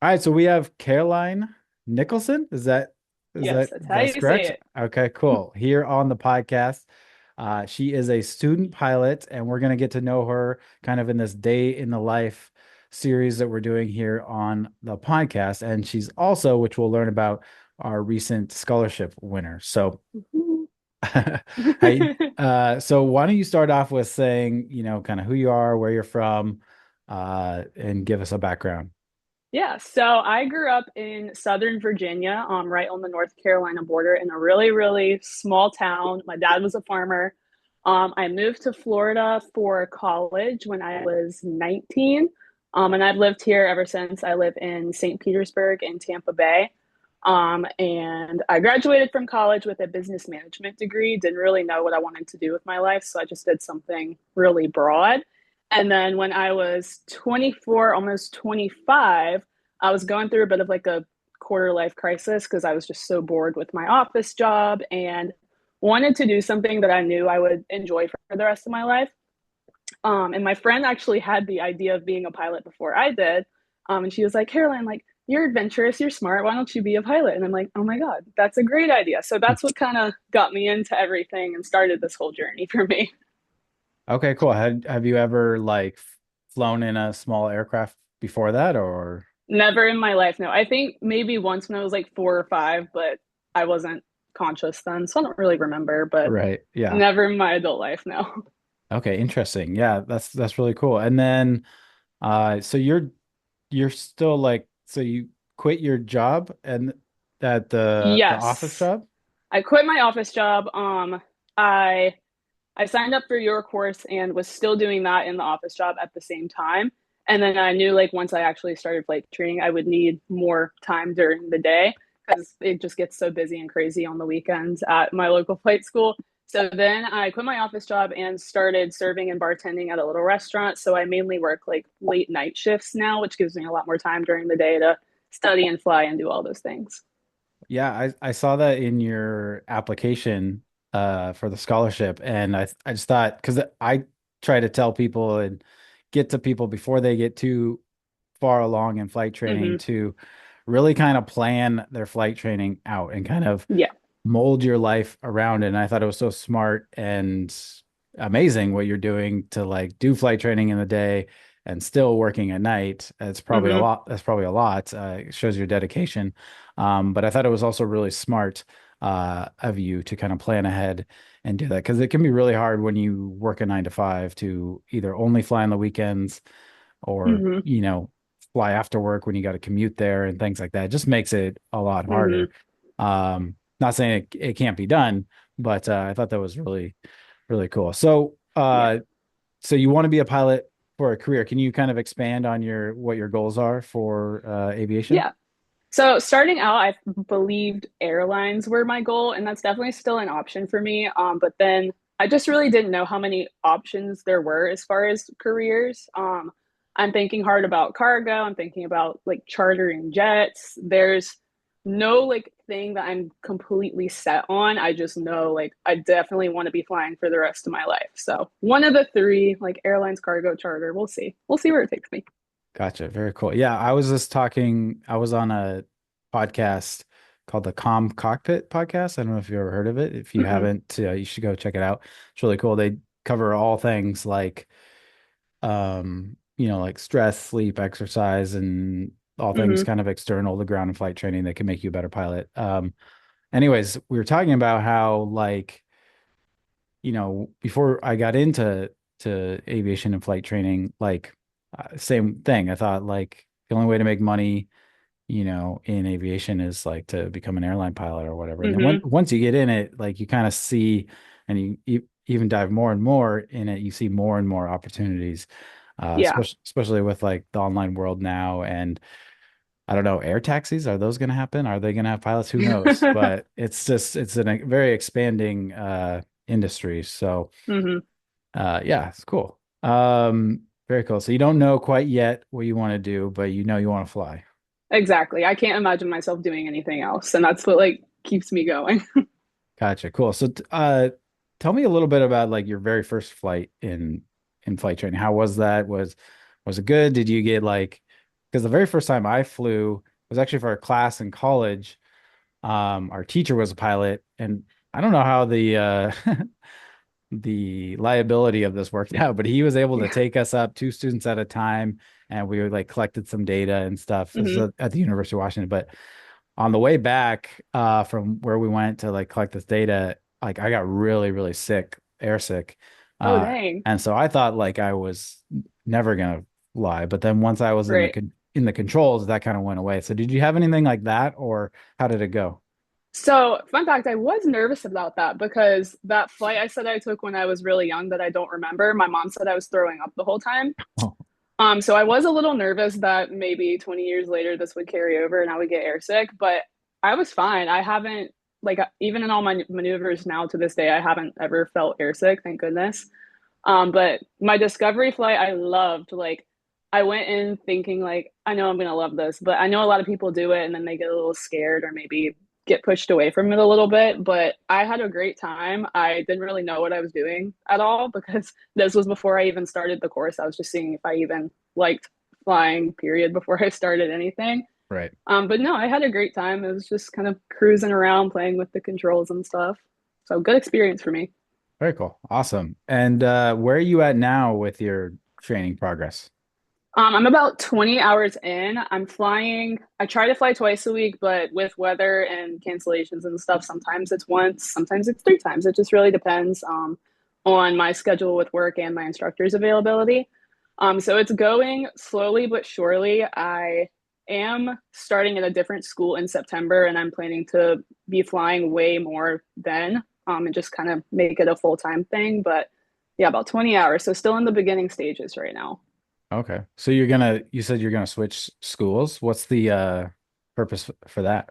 All right, so we have Caroline Nicholson. Is Yes, that that's how that's you say correct? it. Okay, cool. Here on the podcast, she is a student pilot, and we're gonna get to know her kind of in this day in the life series that we're doing here on the podcast. And she's also, which we'll learn about, our recent scholarship winner. So, Mhm. I so why don't you start off with saying, kind of who you are, where you're from, and give us a background. Yeah, so I grew up in Southern Virginia, right on the North Carolina border in a really, really small town. My dad was a farmer. I moved to Florida for college when I was 19. And I've lived here ever since. I live in St. Petersburg and Tampa Bay. And I graduated from college with a business management degree. Didn't really know what I wanted to do with my life, so I just did something really broad. And then when I was 24, almost 25, I was going through a bit of like a quarter life crisis because I was just so bored with my office job and wanted to do something that I knew I would enjoy for the rest of my life. And my friend actually had the idea of being a pilot before I did. And she was like, Caroline, like, you're adventurous, you're smart. Why don't you be a pilot? And I'm like, oh my God, that's a great idea. So that's what kind of got me into everything and started this whole journey for me. Okay, cool. Have you ever like flown in a small aircraft before that or Never in my life, no. I think maybe once when I was like 4 or 5, but I wasn't conscious then. So I don't really remember, but right? Yeah. never in my adult life, no. Okay, interesting. Yeah, that's really cool. And then so you're still like so you quit your job and at the office Yes. job? I quit my office job. I I signed up for your course and was still doing that in the office job at the same time. And then I knew like once I actually started flight training, I would need more time during the day because it just gets so busy and crazy on the weekends at my local flight school. So then I quit my office job and started serving and bartending at a little restaurant. So I mainly work like late night shifts now, which gives me a lot more time during the day to study and fly and do all those things. Yeah, I saw that in your application for the scholarship and I just thought because I try to tell people and get to people before they get too far along in flight training Mm-hmm. to really kind of plan their flight training out and kind of Yeah. mold your life around it. And I thought it was so smart and amazing what you're doing to like do flight training in the day and still working at night. It's probably a Mm-hmm. lot. That's probably a lot. It shows your dedication. But I thought it was also really smart of you to kind of plan ahead and do that because it can be really hard when you work a 9 to 5 to either only fly on the weekends or, Mm-hmm. fly after work when you got to commute there and things like that. It just makes it a lot Mm-hmm. harder. Not saying it can't be done, but I thought that was really, really cool. Yeah. So you want to be a pilot for a career. Can you kind of expand on what your goals are for aviation? Yeah. So starting out, I believed airlines were my goal, and that's definitely still an option for me. But then I just really didn't know how many options there were as far as careers. I'm thinking hard about cargo. I'm thinking about like chartering jets. There's no like thing that I'm completely set on. I just know like I definitely want to be flying for the rest of my life. So one of the three, like airlines, cargo, charter, we'll see. We'll see where it takes me. Gotcha. Very cool. Yeah, I was on a podcast called the Com Cockpit podcast. I don't know if you ever heard of it. If you Hmm. haven't, you should go check it out. It's really cool. They cover all things like like stress, sleep, exercise, and all things Hmm. kind of external to ground and flight training that can make you a better pilot. Anyways, we were talking about how like, before I got into aviation and flight training, like same thing. I thought like the only way to make money, in aviation is like to become an airline pilot or whatever. And then Hmm. once you get in it, like you kind of see and you even dive more and more in it, you see more and more opportunities, Yeah. especially with like the online world now. And I don't know, air taxis, are those going to happen? Are they going to have pilots? Who knows? But it's a very expanding industry. So Hmm. yeah, it's cool. Very cool. So you don't know quite yet what you want to do, but you know you want to fly. Exactly. I can't imagine myself doing anything else, and that's what like keeps me going. Gotcha. Cool. So tell me a little bit about like your very first flight in flight training. How was that? Was it good? Did you get like because the very first time I flew was actually for a class in college. Our teacher was a pilot, and I don't know how the the liability of this worked out, but he was able to Yeah. take us up two students at a time, and we like collected some data and stuff. This is Hmm. at the University of Washington. But on the way back from where we went to like collect this data, like I got really, really sick, air sick. Oh, Uh, dang. and so I thought like I was never gonna fly. But then once I was in the Right. in the controls, that kind of went away. So did you have anything like that, or how did it go? So, fun fact, I was nervous about that because that flight I said I took when I was really young that I don't remember, my mom said I was throwing up the whole time. Oh, So I was a little nervous that maybe 20 years later this would carry over and I would get airsick, but I was fine. I haven't, like, even in all my maneuvers now to this day, I haven't ever felt airsick, thank goodness. But my discovery flight, I loved. Like, I went in thinking, like, I know I'm gonna love this, but I know a lot of people do it and then they get a little scared or maybe get pushed away from it a little bit. But I had a great time. I didn't really know what I was doing at all because this was before I even started the course. I was just seeing if I even liked flying, period, before I started anything. right. But no, I had a great time. It was just kind of cruising around, playing with the controls and stuff. So good experience for me. Very cool. Awesome. And where are you at now with your training progress? I'm about 20 hours in. I'm flying. I try to fly twice a week, but with weather and cancellations and stuff, sometimes it's once, sometimes it's three times. It just really depends on my schedule with work and my instructor's availability. So it's going slowly but surely. I am starting at a different school in September, and I'm planning to be flying way more then and just kind of make it a full-time thing. But yeah, about 20 hours. So still in the beginning stages right now. Okay. So you said you're gonna switch schools. What's the purpose for that?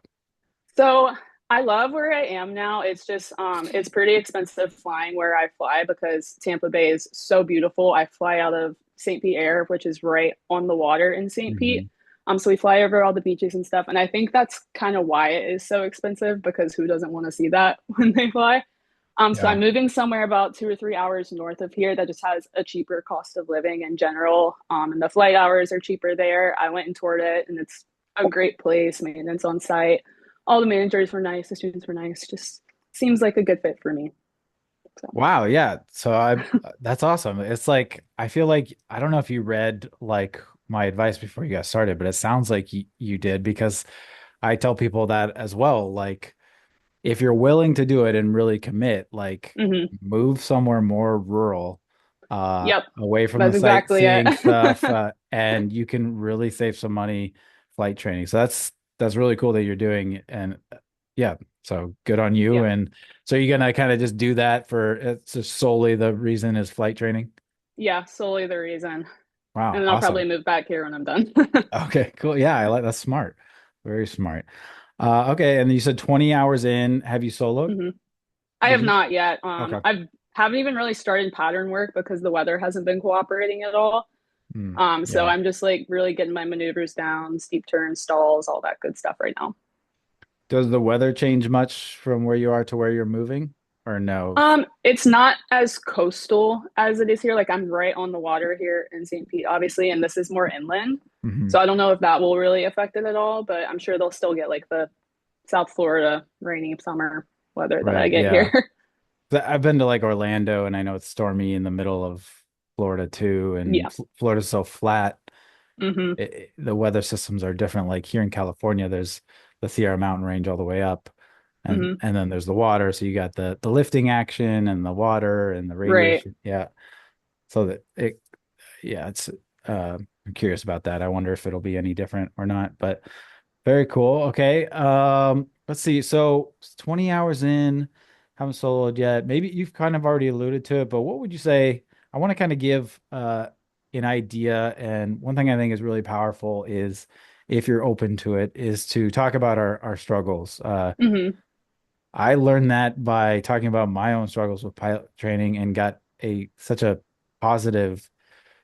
So I love where I am now. It's just it's pretty expensive flying where I fly because Tampa Bay is so beautiful. I fly out of St. Pete Air, which is right on the water in St. Pete. Hmm. So we fly over all the beaches and stuff. And I think that's kind of why it is so expensive because who doesn't want to see that when they fly? So Yeah. I'm moving somewhere about 2 or 3 hours north of here that just has a cheaper cost of living in general. And the flight hours are cheaper there. I went and toured it, and it's a great place. Maintenance on site. All the managers were nice. The students were nice. Just seems like a good fit for me. So. Wow, yeah. So I that's awesome. It's like I feel like I don't know if you read like my advice before you got started, but it sounds like you did because I tell people that as well. Like if you're willing to do it and really commit, like Hmm. move somewhere more rural, Yep, away from the that's exactly it. sightseeing stuff, and you can really save some money flight training. So that's really cool that you're doing, and yeah, so good on you. Yeah, And so you're gonna kind of just do that for it's just solely the reason is flight training. yeah, solely the reason. And Wow, then I'll probably awesome. move back here when I'm done. Okay, cool. Yeah, I like that's smart. Very smart. Okay, and you said 20 hours in. Have you soloed? Hmm. I Did have you? not yet. Okay. I haven't even really started pattern work because the weather hasn't been cooperating at all. Hmm. So Yeah. I'm just like really getting my maneuvers down, steep turns, stalls, all that good stuff right now. Does the weather change much from where you are to where you're moving, or no? It's not as coastal as it is here. Like I'm right on the water here in St. Pete, obviously, and this is more inland. Hmm. So I don't know if that will really affect it at all, but I'm sure they'll still get like the South Florida rainy summer weather that I Right. get Yeah. here. I've been to like Orlando, and I know it's stormy in the middle of Florida too, and Yeah. Florida's so flat. Hmm. The weather systems are different. Like here in California, there's the Sierra Mountain Range all the way up, Hmm. and then there's the water. So you got the lifting action and the water and the Right. radiation. Yeah. So that it yeah, it's I'm curious about that. I wonder if it'll be any different or not, but very cool. Okay. Let's see. So it's 20 hours in, haven't soloed yet. Maybe you've kind of already alluded to it, but what would you say? I want to kind of give an idea, and one thing I think is really powerful is if you're open to it, is to talk about our struggles. Hmm. I learned that by talking about my own struggles with pilot training and got a such a positive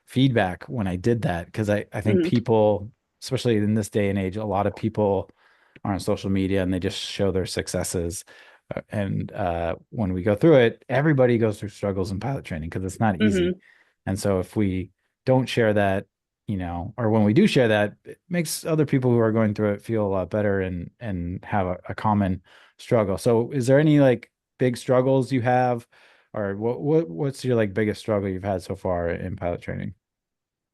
feedback when I did that because I think Hmm. people, especially in this day and age, a lot of people are on social media and they just show their successes. And when we go through it, everybody goes through struggles in pilot training because it's not easy. Hmm. And so if we don't share that, or when we do share that, it makes other people who are going through it feel a lot better and have a common struggle. So is there any like big struggles you have, or what's your like biggest struggle you've had so far in pilot training?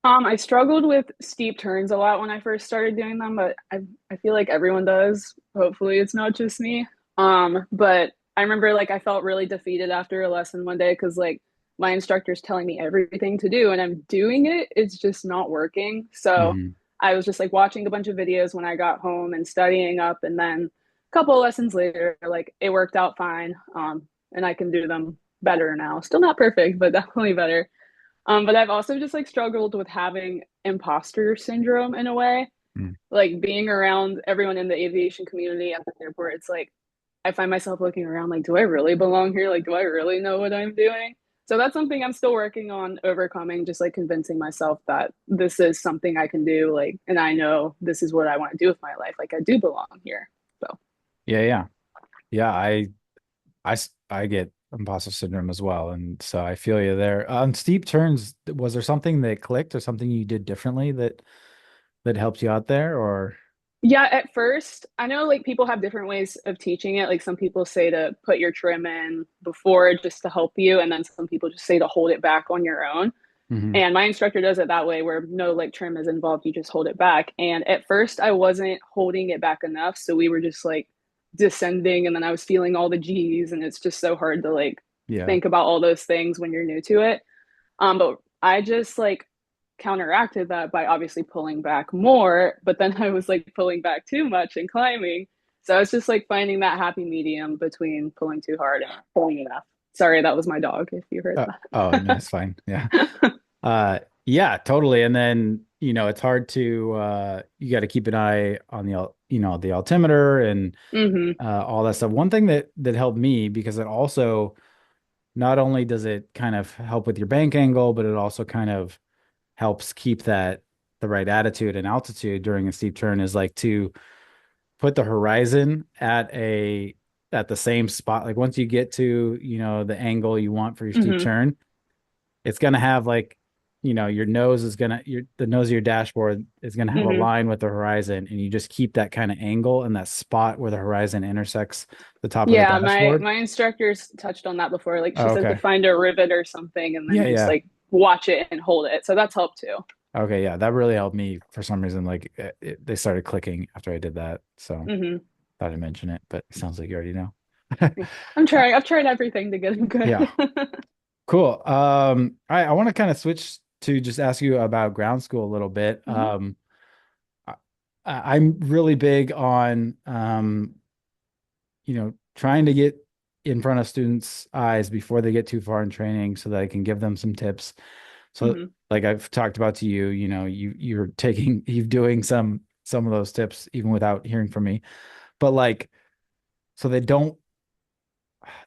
I struggled with steep turns a lot when I first started doing them, but I feel like everyone does. Hopefully, it's not just me. But I remember like I felt really defeated after a lesson one day because like my instructor's telling me everything to do and I'm doing it. It's just not working. So Hmm. I was just like watching a bunch of videos when I got home and studying up, and then a couple of lessons later, like it worked out fine. And I can do them better now. Still not perfect, but definitely better. But I've also just like struggled with having imposter syndrome in a way, like being around everyone in the aviation community at the airport. It's like I find myself looking around like, do I really belong here? Like, do I really know what I'm doing? So that's something I'm still working on overcoming, just like convincing myself that this is something I can do, like, and I know this is what I want to do with my life. Like, I do belong here. So, Yeah, yeah, yeah. I get imposter syndrome as well, and so I feel you there. On steep turns, was there something that clicked or something you did differently that helped you out there, or? yeah, at first, I know like people have different ways of teaching it. Like some people say to put your trim in before just to help you, and then some people just say to hold it back on your own. Hmm. And my instructor does it that way where no like trim is involved, you just hold it back. And at first I wasn't holding it back enough, so we were just like descending and then I was feeling all the G's and it's just so hard to like Yeah. think about all those things when you're new to it. But I just like counteracted that by obviously pulling back more, but then I was like pulling back too much and climbing. So it's just like finding that happy medium between pulling too hard and pulling enough. Sorry, that was my dog if you heard Oh, no, it's fine. Yeah. that. Yeah, totally. And then, it's hard to you got to keep an eye on the altimeter and hmm all that stuff. One thing that helped me, because it also not only does it kind of help with your bank angle, but it also kind of helps keep the right attitude and altitude during a steep turn, is like to put the horizon at the same spot. Like once you get to, the angle you want for your steep hmm turn, it's gonna have like, your nose is gonna your the nose of your dashboard is gonna have a hmm line with the horizon, and you just keep that kind of angle and that spot where the horizon intersects the top of the Yeah, my dashboard. my instructors touched on that before. Like she Oh, said to okay. find a rivet or something and Yeah, then just yeah. like watch it and hold it. So that's helped too. Okay, yeah. That really helped me for some reason. Like they started clicking after I did that. So hmm thought I'd mention it, but it sounds like you already know. Yeah. I'm trying. I've tried everything to get them good. Yeah. Cool. All right, I want to kind of switch to just ask you about ground school a little bit. hmm I, I'm really big on trying to get in front of students' eyes before they get too far in training so that I can give them some tips. So hmm like I've talked about to you, you're doing some of those tips even without hearing from me. But like so they don't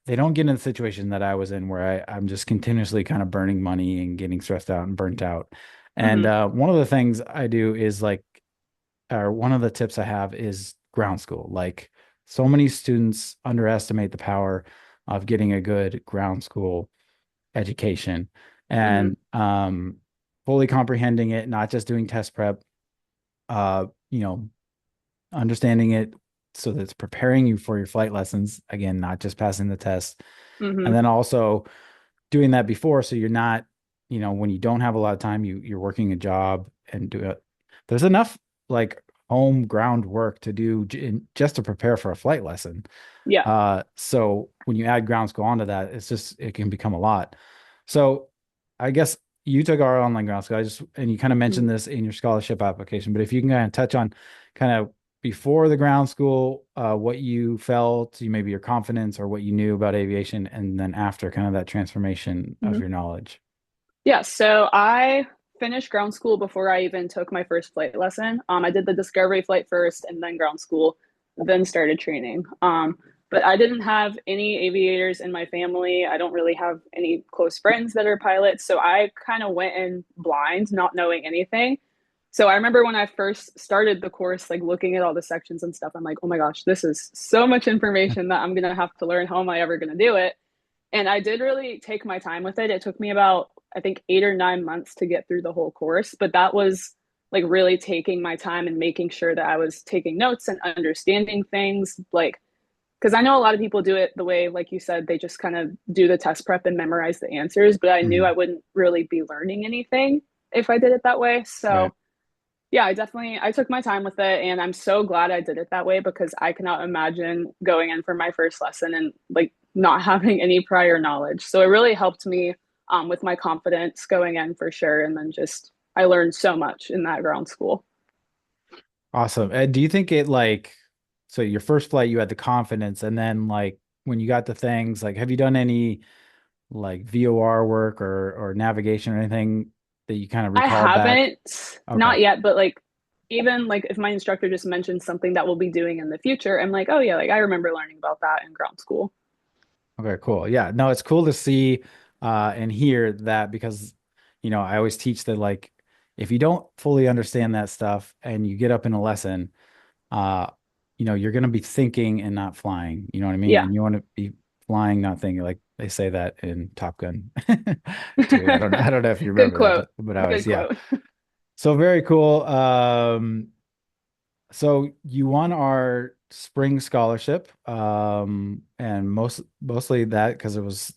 get in the situation that I was in where I'm just continuously kind of burning money and getting stressed out and burnt out. And hmm one of the things I do is like, or one of the tips I have is ground school. Like so many students underestimate the power of getting a good ground school education hmm and fully comprehending it, not just doing test prep, uh, you know, understanding it so that it's preparing you for your flight lessons. Again, not just passing the test. And hmm then also doing that before, so you're not, when you don't have a lot of time, you're working a job and do it. There's enough like home ground work to do just to prepare for a flight lesson. Yeah. So when you add ground school onto that, it can become a lot. So I guess you took our online ground school. And you kind of mentioned Mhm. this in your scholarship application, but if you can kind of touch on kind of before the ground school, what you felt, maybe your confidence or what you knew about aviation, and then after kind of that transformation of Mhm. your knowledge. Yeah, so I finished ground school before I even took my first flight lesson. I did the discovery flight first and then ground school, then started training. But I didn't have any aviators in my family. I don't really have any close friends that are pilots. So I kind of went in blind, not knowing anything. So I remember when I first started the course, like looking at all the sections and stuff, I'm like, oh my gosh, this is so much information that I'm going to have to learn. How am I ever going to do it? And I did really take my time with it. It took me about I think 8 or 9 months to get through the whole course, but that was like really taking my time and making sure that I was taking notes and understanding things. Like, because I know a lot of people do it the way, like you said, they just kind of do the test prep and memorize the answers, but I knew I Mhm. wouldn't really be learning anything if I did it that way. Right. So yeah, I took my time with it and I'm so glad I did it that way because I cannot imagine going in for my first lesson and like not having any prior knowledge. So it really helped me with my confidence going in for sure. And then just I learned so much in that ground school. Awesome. And do you think it like, so your first flight, you had the confidence, and then like when you got the things, like, have you done any like VOR work or navigation or anything that you kind of I recalled back? haven't, Okay. not yet, but like even like if my instructor just mentioned something that we'll be doing in the future, I'm like, oh yeah, like I remember learning about that in ground school. Okay, cool. Yeah, no, it's cool to see and hear that because, I always teach that like if you don't fully understand that stuff and you get up in a lesson, uh, you're going to be thinking and not flying. You know what I mean? Yeah. And you want to be flying, not thinking. Like they say that in Top Gun too. I don't know if you Good remember that, quote. but I Good was, yeah. quote. So very cool. So you won our spring scholarship, and mostly that because it was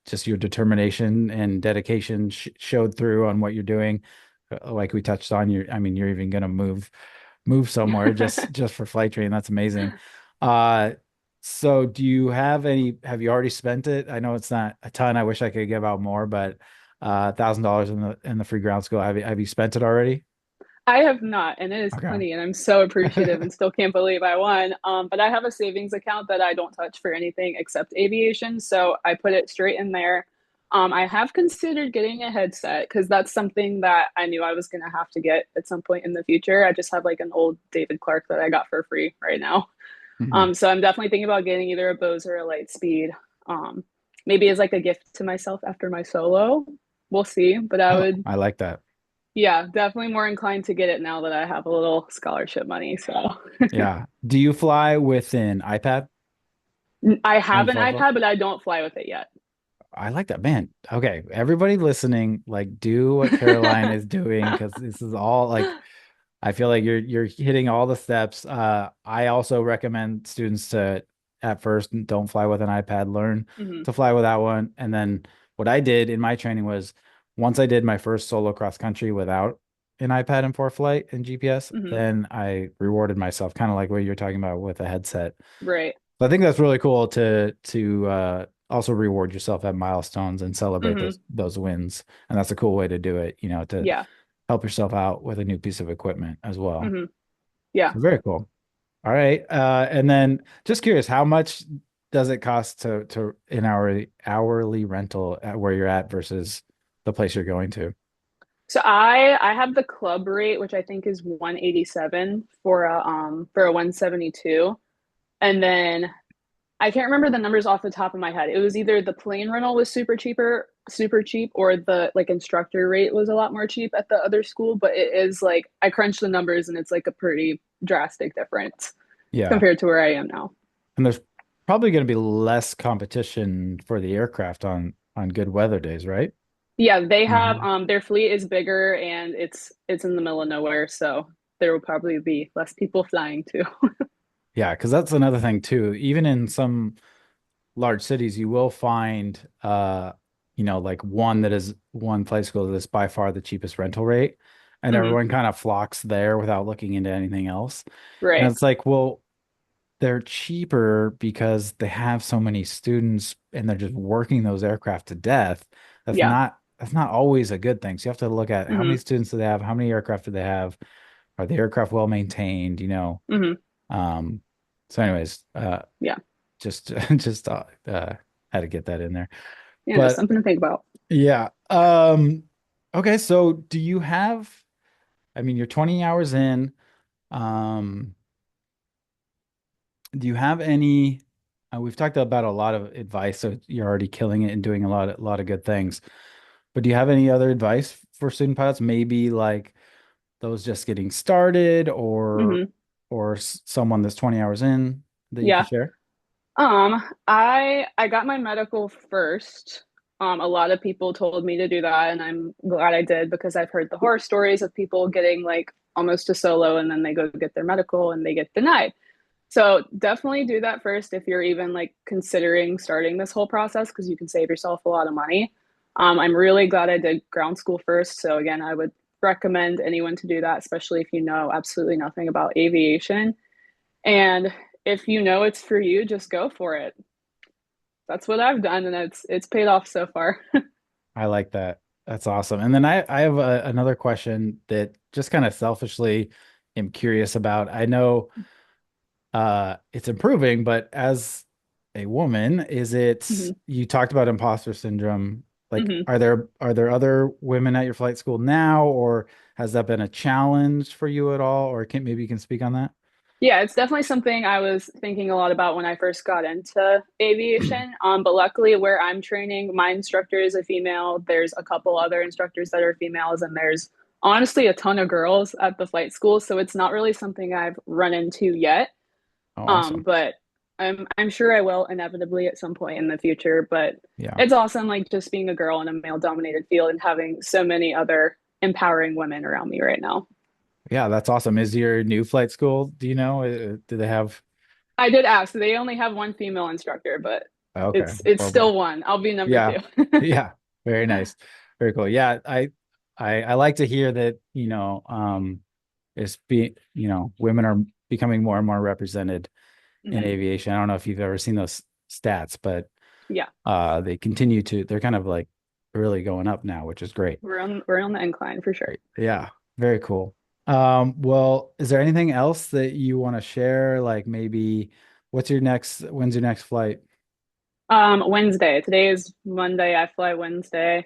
just your determination and dedication sh showed through on what you're doing. Like we touched on, I mean, you're even gonna move somewhere just for flight training. That's amazing. Uh, so do you have any? Have you already spent it? I know it's not a ton. I wish I could give out more, but $1,000 in the free ground school. Have you spent it already? I have not, and it is Okay. plenty, and I'm so appreciative and still can't believe I won. But I have a savings account that I don't touch for anything except aviation, so I put it straight in there. I have considered getting a headset because that's something that I knew I was going to have to get at some point in the future. I just have like an old David Clark that I got for free right now. Mhm. So I'm definitely thinking about getting either a Bose or a Lightspeed. Um, Maybe as like a gift to myself after my solo. We'll see, but I Oh, would I like that. yeah, definitely more inclined to get it now that I have a little scholarship money. So Yeah. Do you fly with an iPad I on have an FliFly? iPad, but I don't fly with it yet. I like that, man. Okay, everybody listening, like, do what Caroline is doing because this is all like I feel like you're hitting all the steps. I also recommend students to at first don't fly with an iPad, learn Hmm. to fly without one. And then what I did in my training was once I did my first solo cross country without an iPad and for flight and GPS, Hmm. then I rewarded myself, kind of like what you're talking about with a headset. Right. So I think that's really cool to also reward yourself at milestones and celebrate those Hmm. those wins. And that's a cool way to do it, to Yeah. help yourself out with a new piece of equipment as well. Hmm. Yeah. So very cool. All right. And then just curious, how much does it cost to an hourly rental at where you're at versus the place you're going to? So I have the club rate, which I think is 187 for a 172. And then I can't remember the numbers off the top of my head. It was either the plane rental was super cheap, or the like instructor rate was a lot more cheap at the other school. But it is like I crunched the numbers and it's like a pretty drastic difference Yeah. compared to where I am now. And there's probably going to be less competition for the aircraft on good weather days, right? Yeah, they have Mhm. their fleet is bigger and it's in the middle of nowhere, so there will probably be less people flying too. Yeah, because that's another thing too. Even in some large cities, you will find like one flight school that is by far the cheapest rental rate, and Hmm. everyone kind of flocks there without looking into anything else. And Right. it's like, well, they're cheaper because they have so many students and they're just working those aircraft to death. Yeah. That's not always a good thing. So you have to look at how Hmm. many students do they have, how many aircraft do they have, are the aircraft well maintained, Hmm. Um, so anyways, Yeah. just just had to get that in there. Yeah, just But something to think about. yeah. Okay, so do you have, I mean, you're 20 hours in. Um, do you have any we've talked about a lot of advice, so you're already killing it and doing a lot of good things. But do you have any other advice for student pilots? Maybe like those just getting started Hmm. or someone that's 20 hours in that you could Yeah. share? I got my medical first. A lot of people told me to do that, and I'm glad I did because I've heard the horror stories of people getting like almost to solo and then they go get their medical and they get denied. So definitely do that first if you're even like considering starting this whole process because you can save yourself a lot of money. I'm really glad I did ground school first. So again, I would recommend anyone to do that, especially if you know absolutely nothing about aviation. And if you know it's for you, just go for it. That's what I've done, and it's paid off so far. I like that. That's awesome. And then I have another question that just kind of selfishly am curious about. I know it's improving, but as a woman, is it hmm you talked about imposter syndrome? Like, hmm are there other women at your flight school now, or has that been a challenge for you at all? Or can maybe you can speak on that? Yeah, it's definitely something I was thinking a lot about when I first got into aviation. But luckily, where I'm training, my instructor is a female. There's a couple other instructors that are females, and there's honestly a ton of girls at the flight school. So it's not really something I've run into yet. Oh, awesome. But I'm sure I will inevitably at some point in the future. But Yeah. it's awesome, like just being a girl in a male-dominated field and having so many other empowering women around me right now. Yeah, that's awesome. Is your new flight school, do you know, do they have I did ask. They only have one female instructor, but okay. it's Well, still one. I'll be number yeah. two. Yeah. Very nice. Very cool. Yeah, I like to hear that, women are becoming more and more represented in hmm aviation. I don't know if you've ever seen those stats, but Yeah, they're kind of like really going up now, which is great. we're on the incline for sure. Great. Yeah, very cool. Well, is there anything else that you want to share? Like maybe when's your next flight? Wednesday. Today is Monday. I fly Wednesday,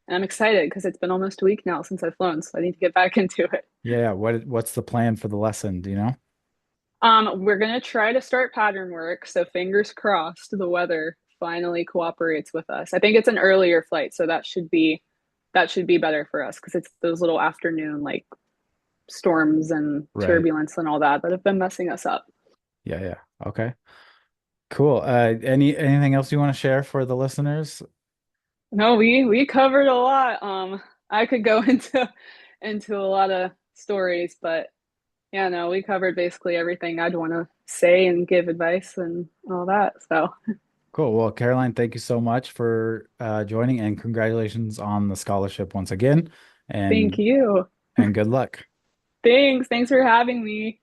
and I'm excited because it's been almost a week now since I've flown, so I need to get back into it. Yeah, what's the plan for the lesson? Do you know? We're gonna try to start pattern work, so fingers crossed the weather finally cooperates with us. I think it's an earlier flight, so that should be better for us because it's those little afternoon like storms and Right. turbulence and all that have been messing us up. Yeah, yeah. Okay. Cool. Anything else you want to share for the listeners? No, we covered a lot. I could go into a lot of stories, but yeah, no, we covered basically everything I'd want to say and give advice and all that. So Cool. Well, Caroline, thank you so much for joining and congratulations on the scholarship once again thank and you. and good luck. Thanks. Thanks for having me.